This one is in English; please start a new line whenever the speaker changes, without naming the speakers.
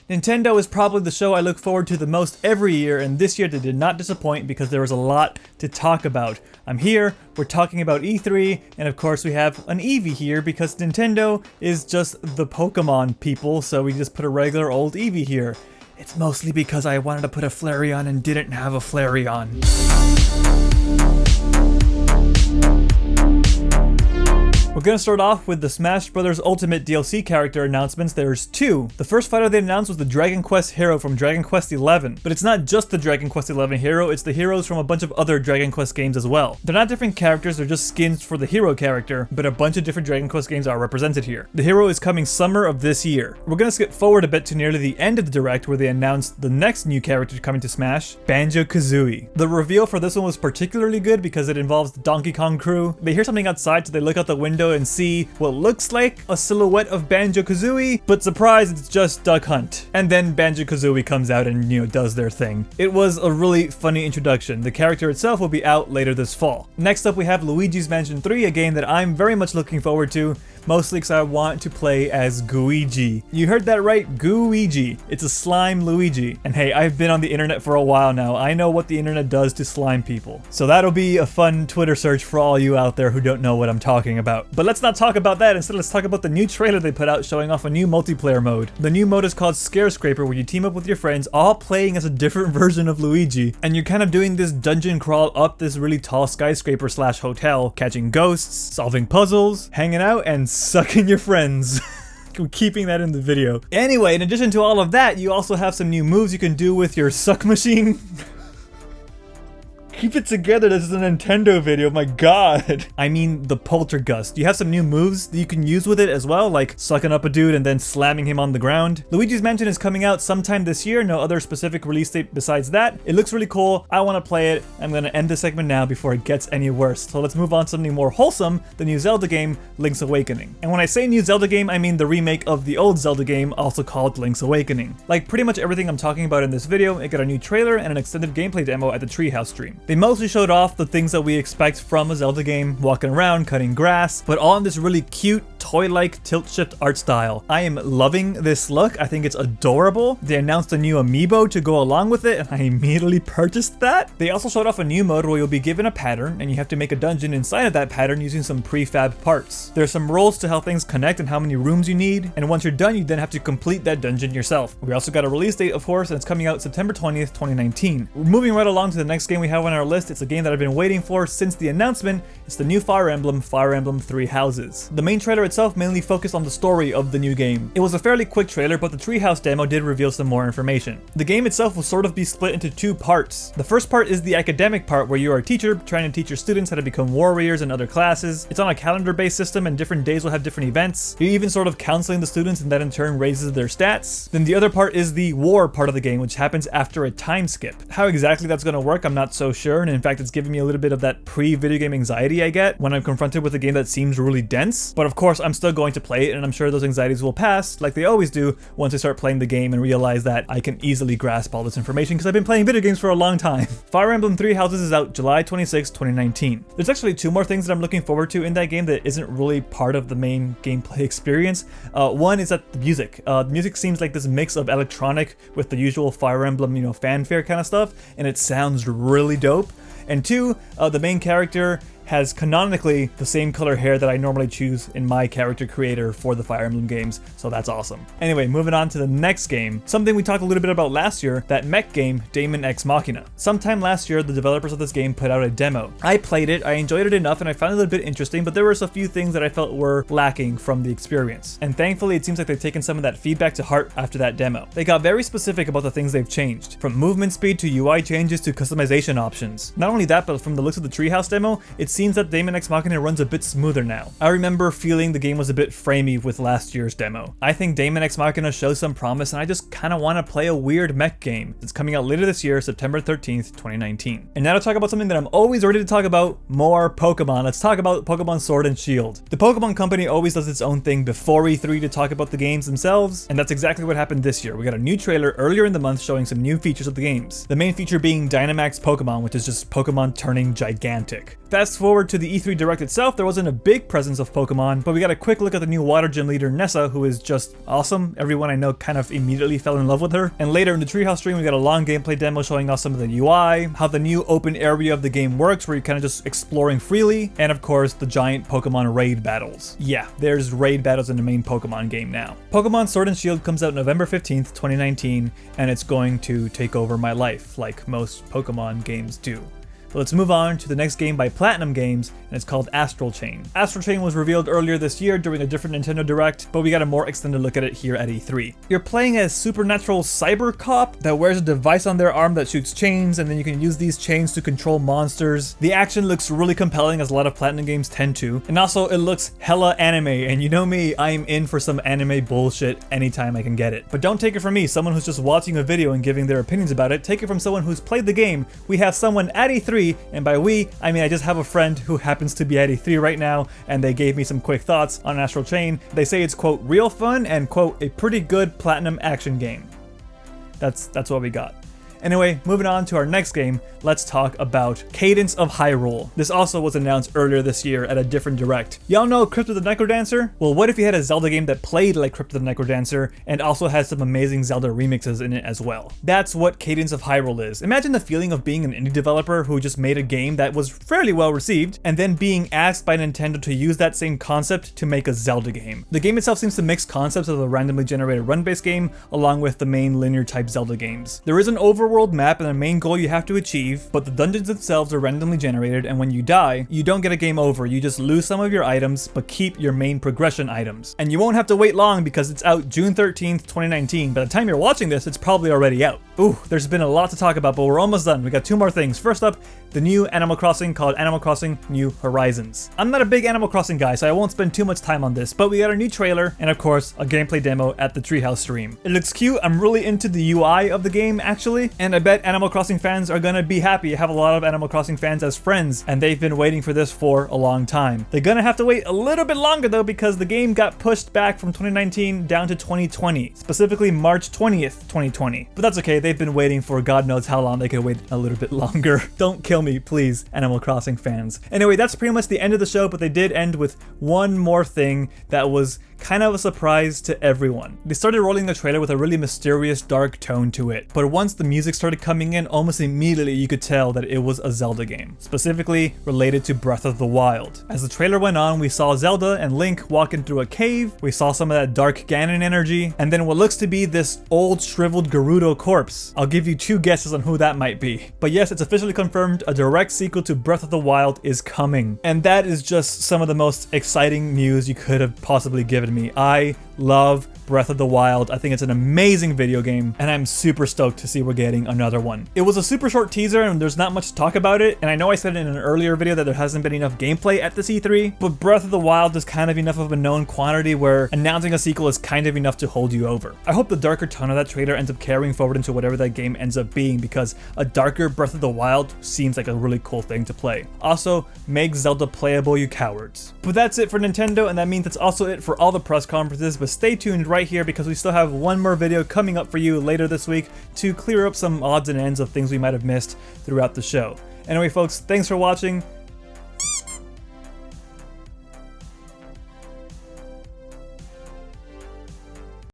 Nintendo is probably the show I look forward to the most every year, and this year they did not disappoint because there was a lot to talk about. I'm here, we're talking about E3, and of course we have an Eevee here because Nintendo is just the Pokemon people, so we just put a regular old Eevee here. It's mostly because I wanted to put a Flareon and didn't have a Flareon. We're gonna start off with the Smash Bros. Ultimate DLC character announcements. There's two. The first fighter they announced was the Dragon Quest hero from Dragon Quest XI. But it's not just the Dragon Quest XI hero, it's the heroes from a bunch of other Dragon Quest games as well. They're not different characters, they're just skins for the hero character, but a bunch of different Dragon Quest games are represented here. The hero is coming summer of this year. We're gonna skip forward a bit to nearly the end of the direct where they announced the next new character coming to Smash, Banjo-Kazooie. The reveal for this one was particularly good because it involves the Donkey Kong crew. They hear something outside, so they look out the window and see what looks like a silhouette of Banjo-Kazooie, but surprise, it's just Duck Hunt. And then Banjo-Kazooie comes out and, does their thing. It was a really funny introduction. The character itself will be out later this fall. Next up we have Luigis Mansion 3, a game that I'm very much looking forward to, mostly because I want to play as Gooigi. You heard that right, Gooigi. It's a slime Luigi. And hey, I've been on the internet for a while now. I know what the internet does to slime people. So that'll be a fun Twitter search for all you out there who don't know what I'm talking about. But let's not talk about that. Instead, let's talk about the new trailer they put out showing off a new multiplayer mode. The new mode is called Scare Scraper, where you team up with your friends, all playing as a different version of Luigi. And you're kind of doing this dungeon crawl up this really tall skyscraper / hotel, catching ghosts, solving puzzles, hanging out, and sucking your friends. I'm keeping that in the video. Anyway, in addition to all of that, you also have some new moves you can do with your suck machine. Keep it together, this is a Nintendo video, my god. I mean the Poltergust. You have some new moves that you can use with it as well, like sucking up a dude and then slamming him on the ground. Luigi's Mansion is coming out sometime this year, no other specific release date besides that. It looks really cool, I want to play it. I'm going to end this segment now before it gets any worse. So let's move on to something more wholesome, the new Zelda game, Link's Awakening. And when I say new Zelda game, I mean the remake of the old Zelda game, also called Link's Awakening. Like pretty much everything I'm talking about in this video, it got a new trailer and an extended gameplay demo at the Treehouse stream. They mostly showed off the things that we expect from a Zelda game, walking around, cutting grass, but all in this really cute, toy-like tilt-shift art style. I am loving this look, I think it's adorable. They announced a new amiibo to go along with it, and I immediately purchased that. They also showed off a new mode where you'll be given a pattern, and you have to make a dungeon inside of that pattern using some prefab parts. There's some rules to how things connect and how many rooms you need, and once you're done, you then have to complete that dungeon yourself. We also got a release date, of course, and it's coming out September 20th, 2019. We're moving right along to the next game we have on our list. It's a game that I've been waiting for since the announcement. It's the new Fire Emblem, Fire Emblem Three Houses. The main trailer itself mainly focused on the story of the new game. It was a fairly quick trailer, but the Treehouse demo did reveal some more information. The game itself will sort of be split into two parts. The first part is the academic part, where you are a teacher trying to teach your students how to become warriors and other classes. It's on a calendar-based system, and different days will have different events. You're even sort of counseling the students, and that in turn raises their stats. Then the other part is the war part of the game, which happens after a time skip. How exactly that's going to work, I'm not so sure, and in fact it's giving me a little bit of that pre-video game anxiety I get when I'm confronted with a game that seems really dense. But of course, I'm still going to play it, and I'm sure those anxieties will pass, like they always do, once I start playing the game and realize that I can easily grasp all this information because I've been playing video games for a long time. Fire Emblem Three Houses is out July 26, 2019. There's actually two more things that I'm looking forward to in that game that isn't really part of the main gameplay experience. One is that the music. The music seems like this mix of electronic with the usual Fire Emblem, fanfare kind of stuff, and it sounds really dope. And two, the main character has canonically the same color hair that I normally choose in my character creator for the Fire Emblem games, so that's awesome. Anyway, moving on to the next game, something we talked a little bit about last year, that mech game, Daemon Ex Machina. Sometime last year, the developers of this game put out a demo. I played it, I enjoyed it enough, and I found it a little bit interesting, but there were a few things that I felt were lacking from the experience. And thankfully, it seems like they've taken some of that feedback to heart after that demo. They got very specific about the things they've changed, from movement speed to UI changes to customization options. Not only that, but from the looks of the Treehouse demo, it seems that Daemon Ex Machina runs a bit smoother now. I remember feeling the game was a bit framey with last year's demo. I think Daemon Ex Machina shows some promise, and I just kind of want to play a weird mech game. It's coming out later this year, September 13th, 2019. And now to talk about something that I'm always ready to talk about, more Pokemon. Let's talk about Pokemon Sword and Shield. The Pokemon Company always does its own thing before E3 to talk about the games themselves, and that's exactly what happened this year. We got a new trailer earlier in the month showing some new features of the games. The main feature being Dynamax Pokemon, which is just Pokemon turning gigantic. Fast forward to the E3 Direct itself, there wasn't a big presence of Pokemon, but we got a quick look at the new Water Gym leader Nessa, who is just awesome. Everyone I know kind of immediately fell in love with her. And later in the Treehouse stream, we got a long gameplay demo showing off some of the UI, how the new open area of the game works, where you're kind of just exploring freely, and of course the giant Pokemon raid battles. Yeah, there's raid battles in the main Pokemon game now. Pokemon Sword and Shield comes out November 15th, 2019, and it's going to take over my life, like most Pokemon games do. But let's move on to the next game by Platinum Games, and it's called Astral Chain. Astral Chain was revealed earlier this year during a different Nintendo Direct, but we got a more extended look at it here at E3. You're playing as supernatural cyber cop that wears a device on their arm that shoots chains, and then you can use these chains to control monsters. The action looks really compelling, as a lot of Platinum games tend to, and also it looks hella anime, and you know me, I'm in for some anime bullshit anytime I can get it. But don't take it from me, someone who's just watching a video and giving their opinions about it. Take it from someone who's played the game. We have someone at E3, and by we, I mean I just have a friend who happens to be at E3 right now, and they gave me some quick thoughts on Astral Chain. They say it's, quote, real fun and, quote, a pretty good Platinum action game. That's what we got. Anyway, moving on to our next game, let's talk about Cadence of Hyrule. This also was announced earlier this year at a different Direct. Y'all know Crypt of the Necrodancer? Well, what if you had a Zelda game that played like Crypt of the Necrodancer and also has some amazing Zelda remixes in it as well? That's what Cadence of Hyrule is. Imagine the feeling of being an indie developer who just made a game that was fairly well received, and then being asked by Nintendo to use that same concept to make a Zelda game. The game itself seems to mix concepts of a randomly generated run-based game along with the main linear type Zelda games. There is an overworld map and a main goal you have to achieve, but the dungeons themselves are randomly generated, and when you die, you don't get a game over, you just lose some of your items, but keep your main progression items. And you won't have to wait long because it's out June 13th, 2019. By the time you're watching this, it's probably already out. Ooh, there's been a lot to talk about, but we're almost done. We got two more things. First up, the new Animal Crossing called Animal Crossing New Horizons. I'm not a big Animal Crossing guy, so I won't spend too much time on this, but we got a new trailer and of course a gameplay demo at the Treehouse stream. It looks cute. I'm really into the UI of the game actually, and I bet Animal Crossing fans are gonna be happy. I have a lot of Animal Crossing fans as friends, and they've been waiting for this for a long time. They're gonna have to wait a little bit longer though, because the game got pushed back from 2019 down to 2020, specifically March 20th, 2020. But that's okay, they've been waiting for God knows how long. They could wait a little bit longer. Don't kill me, please, Animal Crossing fans. Anyway, that's pretty much the end of the show, but they did end with one more thing that was kind of a surprise to everyone. They started rolling the trailer with a really mysterious, dark tone to it, but once the music started coming in, almost immediately you could tell that it was a Zelda game, specifically related to Breath of the Wild. As the trailer went on, we saw Zelda and Link walking through a cave, we saw some of that dark Ganon energy, and then what looks to be this old shriveled Gerudo corpse. I'll give you two guesses on who that might be. But yes, it's officially confirmed, a direct sequel to Breath of the Wild is coming. And that is just some of the most exciting news you could have possibly given me. I love Breath of the Wild. I think it's an amazing video game, and I'm super stoked to see we're getting another one. It was a super short teaser, and there's not much to talk about it, and I know I said in an earlier video that there hasn't been enough gameplay at this E3, but Breath of the Wild is kind of enough of a known quantity where announcing a sequel is kind of enough to hold you over. I hope the darker tone of that trailer ends up carrying forward into whatever that game ends up being, because a darker Breath of the Wild seems like a really cool thing to play. Also, make Zelda playable, you cowards. But that's it for Nintendo, and that means that's also it for all the press conferences, but stay tuned right here because we still have one more video coming up for you later this week to clear up some odds and ends of things we might have missed throughout the show. Anyway folks, thanks for watching.